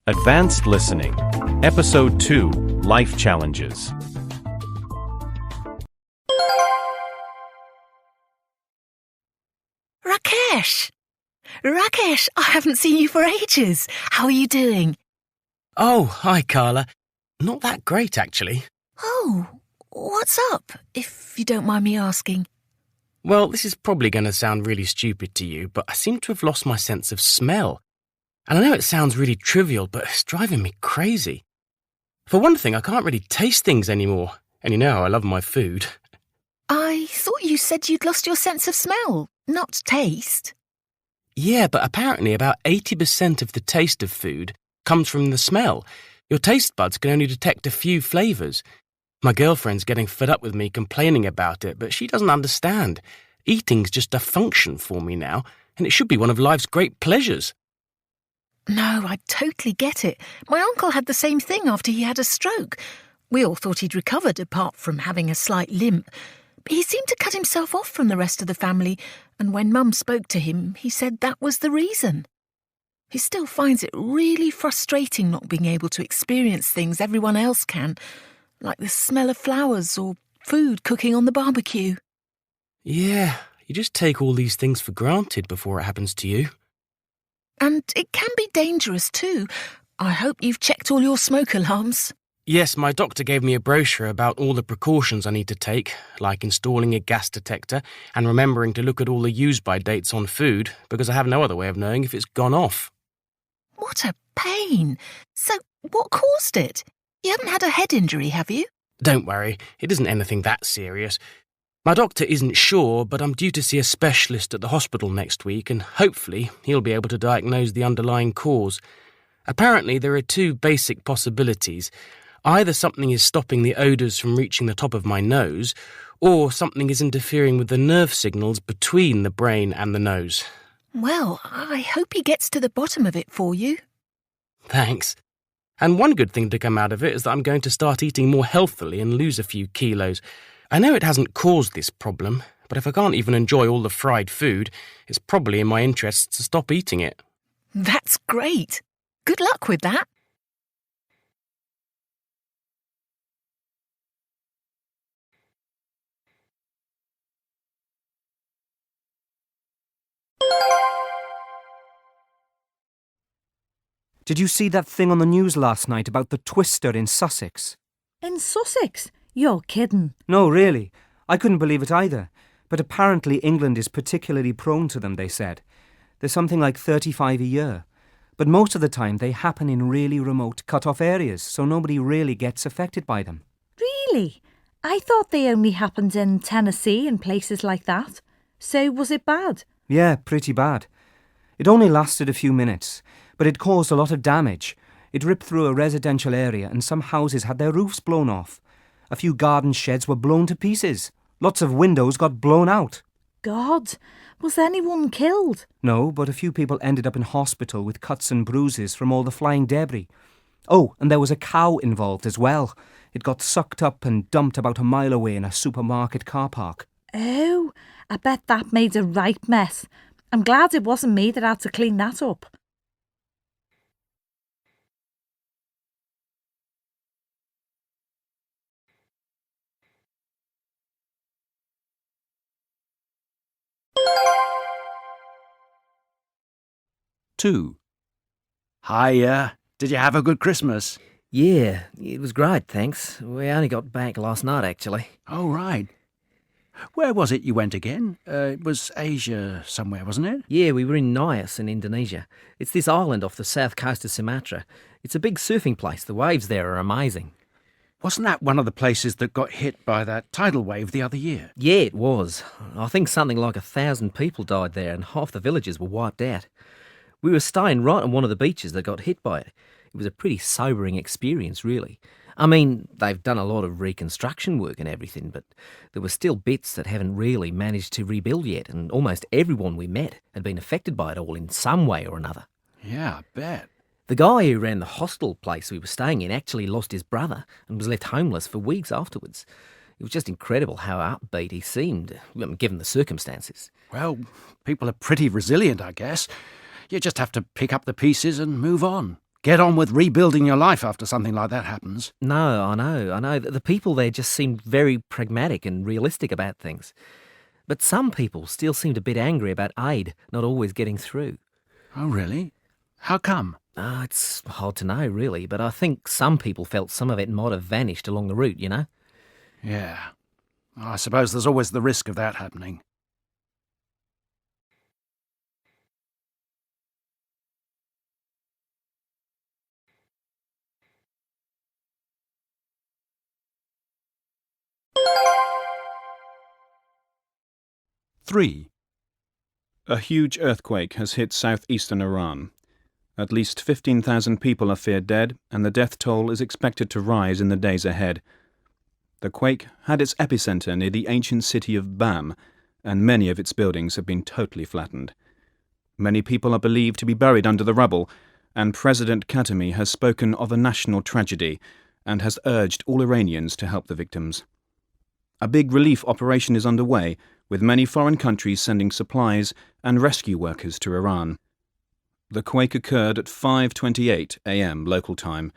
Advanced Listening, Episode 2, Life Challenges. Rakesh! Rakesh, I haven't seen you for ages. How are you doing? Oh, hi, Carla. Not that great, actually. Oh, what's up, if you don't mind me asking? Well, this is probably going to sound really stupid to you, but I seem to have lost my sense of smell. And I know it sounds really trivial, but it's driving me crazy. For one thing, I can't really taste things anymore. And you know how I love my food. I thought you said you'd lost your sense of smell, not taste. Yeah, but apparently about 80% of the taste of food comes from the smell. Your taste buds can only detect a few flavours. My girlfriend's getting fed up with me complaining about it, but she doesn't understand. Eating's just a function for me now, and it should be one of life's great pleasures. No, I totally get it. My uncle had the same thing after he had a stroke. We all thought he'd recovered, apart from having a slight limp. But he seemed to cut himself off from the rest of the family, and when Mum spoke to him, he said that was the reason. He still finds it really frustrating not being able to experience things everyone else can, like the smell of flowers or food cooking on the barbecue. Yeah, you just take all these things for granted before it happens to you. And it can be dangerous too. I hope you've checked all your smoke alarms. Yes, my doctor gave me a brochure about all the precautions I need to take, like installing a gas detector and remembering to look at all the use-by dates on food, because I have no other way of knowing if it's gone off. What a pain. So, what caused it? You haven't had a head injury, have you? Don't worry, it isn't anything that serious. My doctor isn't sure, but I'm due to see a specialist at the hospital next week, and hopefully he'll be able to diagnose the underlying cause. Apparently there are two basic possibilities. Either something is stopping the odours from reaching the top of my nose, or something is interfering with the nerve signals between the brain and the nose. Well, I hope he gets to the bottom of it for you. Thanks. And one good thing to come out of it is that I'm going to start eating more healthily and lose a few kilos. I know it hasn't caused this problem, but if I can't even enjoy all the fried food, it's probably in my interests to stop eating it. That's great. Good luck with that. Did you see that thing on the news last night about the twister in Sussex? In Sussex? You're kidding. No, really. I couldn't believe it either. But apparently England is particularly prone to them, they said. There's something like 35 a year. But most of the time they happen in really remote cut-off areas, so nobody really gets affected by them. Really? I thought they only happened in Tennessee and places like that. So was it bad? Yeah, pretty bad. It only lasted a few minutes, but it caused a lot of damage. It ripped through a residential area and some houses had their roofs blown off. A few garden sheds were blown to pieces. Lots of windows got blown out. God, was anyone killed? No, but a few people ended up in hospital with cuts and bruises from all the flying debris. Oh, and there was a cow involved as well. It got sucked up and dumped about a mile away in a supermarket car park. Oh, I bet that made a right mess. I'm glad it wasn't me that had to clean that up. Two. Hiya. Did you have a good Christmas? Yeah, it was great, thanks. We only got back last night, actually. Oh, right. Where was it you went again? It was Asia somewhere, wasn't it? Yeah, we were in Nias in Indonesia. It's this island off the south coast of Sumatra. It's a big surfing place. The waves there are amazing. Wasn't that one of the places that got hit by that tidal wave the other year? Yeah, it was. I think something like 1,000 people died there and half the villages were wiped out. We were staying right on one of the beaches that got hit by it. It was a pretty sobering experience, really. I mean, they've done a lot of reconstruction work and everything, but there were still bits that haven't really managed to rebuild yet, and almost everyone we met had been affected by it all in some way or another. Yeah, I bet. The guy who ran the hostel place we were staying in actually lost his brother and was left homeless for weeks afterwards. It was just incredible how upbeat he seemed, given the circumstances. Well, people are pretty resilient, I guess. You just have to pick up the pieces and move on. get on with rebuilding your life after something like that happens. No, I know. The people there just seemed very pragmatic and realistic about things. But some people still seemed a bit angry about aid not always getting through. Oh, really? How come? It's hard to know, really, but I think some people felt some of it might have vanished along the route, you know? Yeah. I suppose there's always the risk of that happening. Three. A huge earthquake has hit southeastern Iran. At least 15,000 people are feared dead, and the death toll is expected to rise in the days ahead. The quake had its epicenter near the ancient city of Bam, and many of its buildings have been totally flattened. Many people are believed to be buried under the rubble, and President Khatami has spoken of a national tragedy and has urged all Iranians to help the victims. A big relief operation is underway, with many foreign countries sending supplies and rescue workers to Iran. The quake occurred at 5:28 a.m. local time,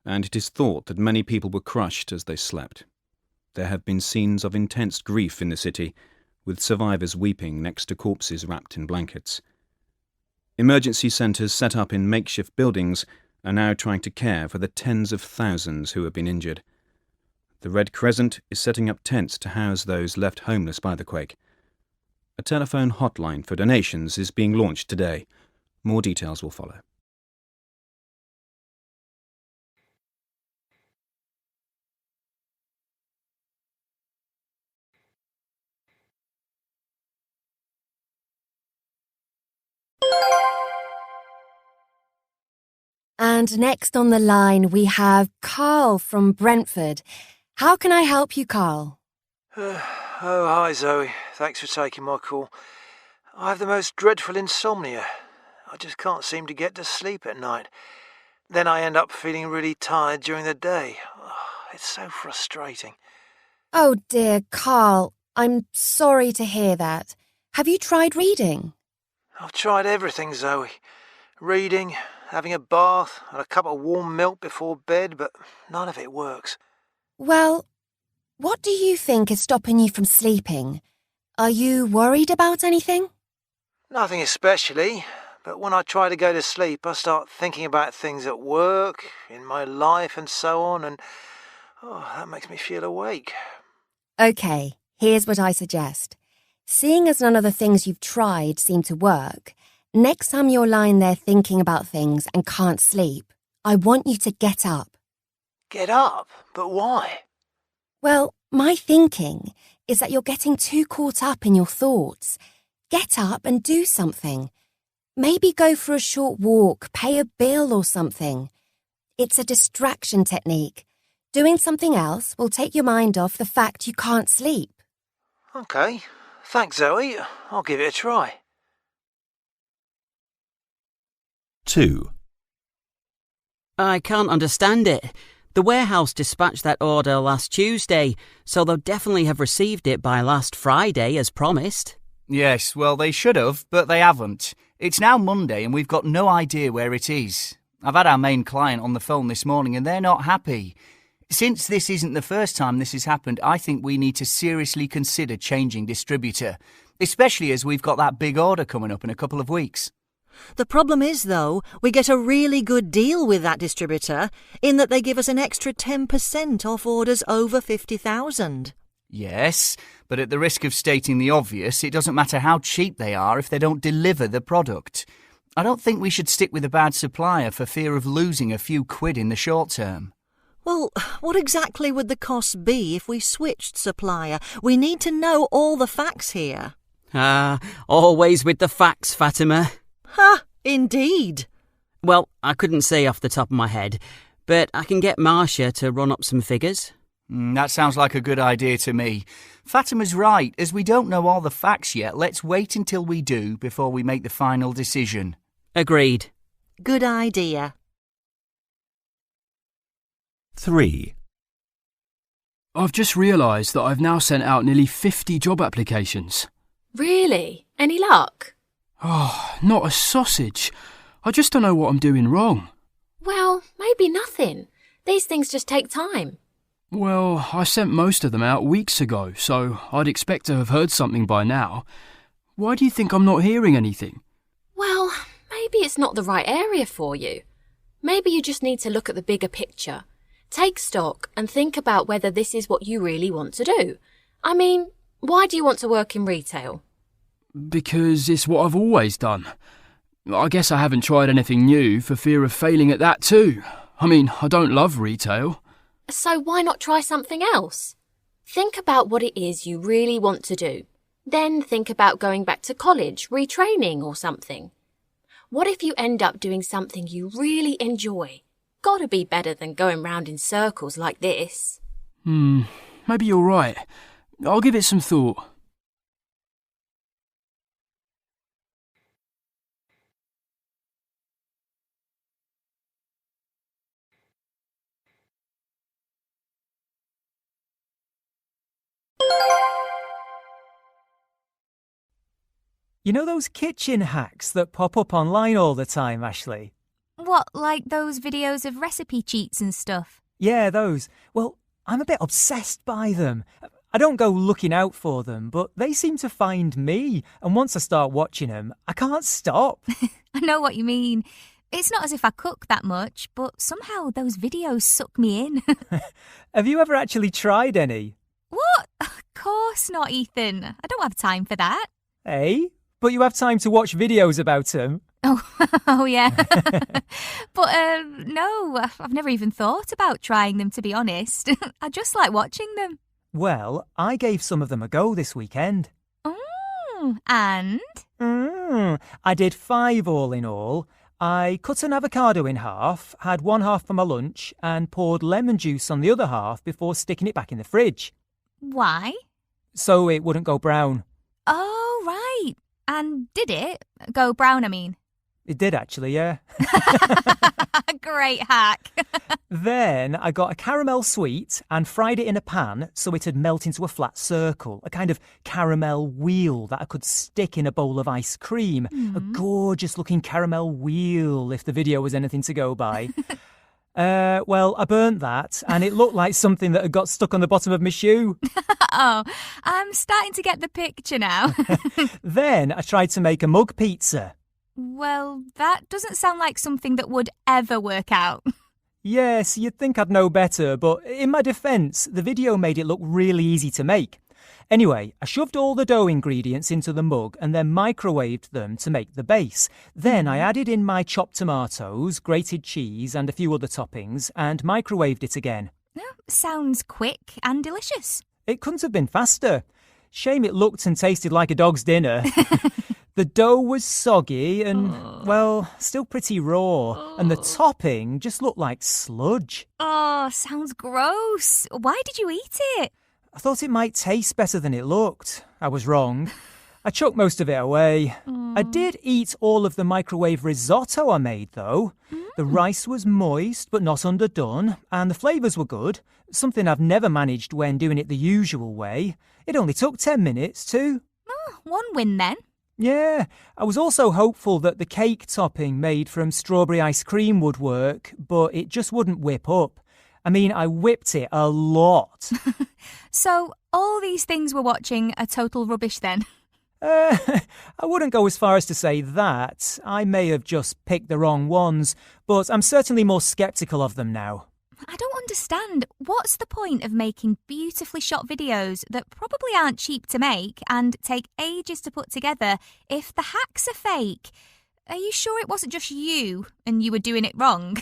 and it is thought that many people were crushed as they slept. There have been scenes of intense grief in the city, with survivors weeping next to corpses wrapped in blankets. Emergency centres set up in makeshift buildings are now trying to care for the tens of thousands who have been injured. The Red Crescent is setting up tents to house those left homeless by the quake. A telephone hotline for donations is being launched today. More details will follow. And next on the line we have Carl from Brentford. How can I help you, Carl? Hi Zoe. Thanks for taking my call. I have the most dreadful insomnia. I just can't seem to get to sleep at night. Then I end up feeling really tired during the day. It's so frustrating. Oh dear, Carl. I'm sorry to hear that. Have you tried reading? I've tried everything, Zoe. Reading, having a bath, and a cup of warm milk before bed, but none of it works. Well, what do you think is stopping you from sleeping? Are you worried about anything? Nothing especially, but when I try to go to sleep, I start thinking about things at work, in my life and so on, and that makes me feel awake. Okay, here's what I suggest. Seeing as none of the things you've tried seem to work, next time you're lying there thinking about things and can't sleep, I want you to get up. Get up? But why? Well, my thinking is that you're getting too caught up in your thoughts. Get up and do something. Maybe go for a short walk, pay a bill or something. It's a distraction technique. Doing something else will take your mind off the fact you can't sleep. Okay, thanks Zoe. I'll give it a try. 2. I can't understand it. The warehouse dispatched that order last Tuesday, so they'll definitely have received it by last Friday as promised. Yes, well, they should have, but they haven't. It's now Monday and we've got no idea where it is. I've had our main client on the phone this morning and they're not happy. Since this isn't the first time this has happened, I think we need to seriously consider changing distributor, especially as we've got that big order coming up in a couple of weeks. The problem is, though, we get a really good deal with that distributor in that they give us an extra 10% off orders over 50,000. Yes, but at the risk of stating the obvious, it doesn't matter how cheap they are if they don't deliver the product. I don't think we should stick with a bad supplier for fear of losing a few quid in the short term. Well, what exactly would the cost be if we switched supplier? We need to know all the facts here. Always with the facts, Fatima. Ha! Indeed. Well, I couldn't say off the top of my head, but I can get Marcia to run up some figures. That sounds like a good idea to me. Fatima's right. As we don't know all the facts yet, let's wait until we do before we make the final decision. Agreed. Good idea. 3. I've just realised that I've now sent out nearly 50 job applications. Really? Any luck? Oh, not a sausage. I just don't know what I'm doing wrong. Well, maybe nothing. These things just take time. Well, I sent most of them out weeks ago, so I'd expect to have heard something by now. Why do you think I'm not hearing anything? Well, maybe it's not the right area for you. Maybe you just need to look at the bigger picture. Take stock and think about whether this is what you really want to do. I mean, why do you want to work in retail? Because it's what I've always done. I guess I haven't tried anything new for fear of failing at that too. I mean, I don't love retail. So why not try something else? Think about what it is you really want to do. Then think about going back to college, retraining or something. What if you end up doing something you really enjoy? Gotta be better than going round in circles like this. Maybe you're right. I'll give it some thought. You know those kitchen hacks that pop up online all the time, Ashley? What, like those videos of recipe cheats and stuff? Yeah, those. Well, I'm a bit obsessed by them. I don't go looking out for them, but they seem to find me. And once I start watching them, I can't stop. I know what you mean. It's not as if I cook that much, but somehow those videos suck me in. Have you ever actually tried any? What? Of course not, Ethan. I don't have time for that. Hey? But you have time to watch videos about them. Oh yeah. But no, I've never even thought about trying them, to be honest. I just like watching them. Well, I gave some of them a go this weekend. And? I did 5 all in all. I cut an avocado in half, had one half for my lunch, and poured lemon juice on the other half before sticking it back in the fridge. Why? So it wouldn't go brown. Oh, right. And did it? Go brown, I mean. It did actually, yeah. Great hack. Then I got a caramel sweet and fried it in a pan so it'd melt into a flat circle, a kind of caramel wheel that I could stick in a bowl of ice cream. A gorgeous looking caramel wheel, if the video was anything to go by. Well, I burnt that and it looked like something that had got stuck on the bottom of my shoe. Oh, I'm starting to get the picture now. Then I tried to make a mug pizza. Well, that doesn't sound like something that would ever work out. Yes, you'd think I'd know better, but in my defence, the video made it look really easy to make. Anyway, I shoved all the dough ingredients into the mug and then microwaved them to make the base. Then I added in my chopped tomatoes, grated cheese and a few other toppings and microwaved it again. Sounds quick and delicious. It couldn't have been faster. Shame it looked and tasted like a dog's dinner. The dough was soggy and, well, still pretty raw. And the topping just looked like sludge. Oh, sounds gross. Why did you eat it? I thought it might taste better than it looked. I was wrong. I chucked most of it away. I did eat all of the microwave risotto I made, though. The rice was moist but not underdone, and the flavours were good, something I've never managed when doing it the usual way. It only took 10 minutes, too. Oh, one win then. Yeah, I was also hopeful that the cake topping made from strawberry ice cream would work, but it just wouldn't whip up. I mean, I whipped it a lot. So, all these things we're watching are total rubbish then? I wouldn't go as far as to say that. I may have just picked the wrong ones, but I'm certainly more sceptical of them now. I don't understand. What's the point of making beautifully shot videos that probably aren't cheap to make and take ages to put together if the hacks are fake? Are you sure it wasn't just you and you were doing it wrong?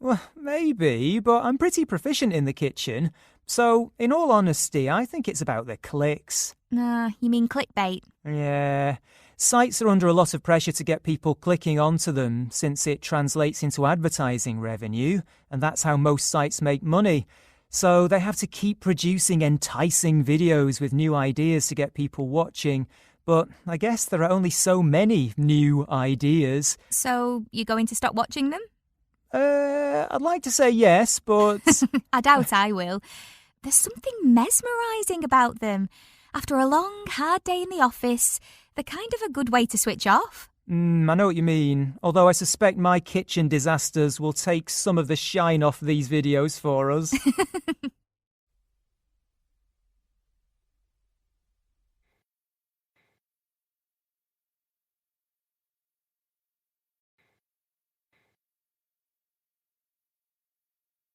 Well, maybe, but I'm pretty proficient in the kitchen. So, in all honesty, I think it's about the clicks. You mean clickbait? Yeah. Sites are under a lot of pressure to get people clicking onto them since it translates into advertising revenue, and that's how most sites make money. So they have to keep producing enticing videos with new ideas to get people watching. But I guess there are only so many new ideas. So you're going to stop watching them? I'd like to say yes, but... I doubt I will. There's something mesmerising about them. After a long, hard day in the office, they're kind of a good way to switch off. I know what you mean, although I suspect my kitchen disasters will take some of the shine off these videos for us.